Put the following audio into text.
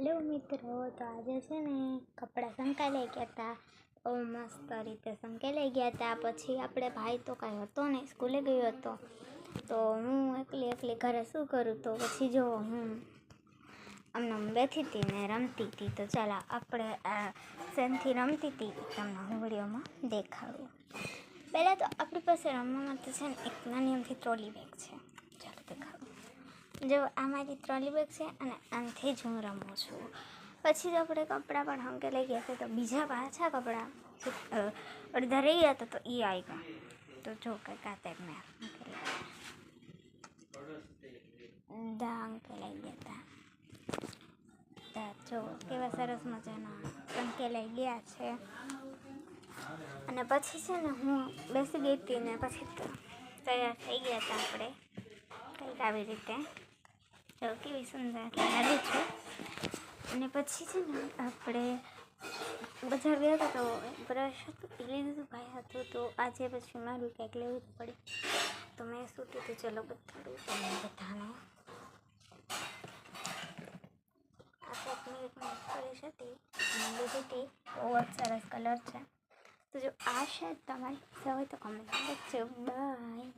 Hello मित्रों, तो आज है ने कपड़ा संकाले गया था। बहू मस्त रीते संकेलाई गया था। पछी आपणे भाई तो कांई हतो नहीं, स्कूले गयो हतो। तो हूँ एकली घरे शुं करूँ। तो पछी जो हूँ आम बैठी थी ने रमती थी। तो चलो आपणे सेनथी रमती थी तमने हूँ विडियोमां देखाडुं। पहला तो अपनी पास रमवा माटे छे ने एक नानी अमथी ट्रोली बेग छे। चलो देखाडुं। जो आ मारी ट्रोली बेग है अने आनथी ज हूँ रमूँ छूँ। पछी जो अपने कपड़ा पण हंकेलाई गया था। तो बीजा पाछा कपड़ा अर्धा रही गया था। तो ई आई गया। तो जो कंईक आ टाइप में हंकेलाई गया था। तो जो केवा सरस मजाना हंकेलाई गया छे। अने पछी छे ने हूँ बेसी गई थी ने पछी तो तैयार थई गया था आपणे कंईक आवी रीते। जो केवी सुंदर लागे छे। अने पछी छे ने आपणे बजार गया था। तो ब्रश हतुं ए लई दीधुं भाई हतुं। तो आजे पछी मारे कंईक लेवुं पड़े। तो मैं सूती थी। चलो बताडुं तमने बधाने। आ कंईक मेरी फ्रेश हती लीधी थी। बहुत सरस कलर छे। तो जो आ शेड तमारी पसंद होय तो कमेंट करजो। बाय।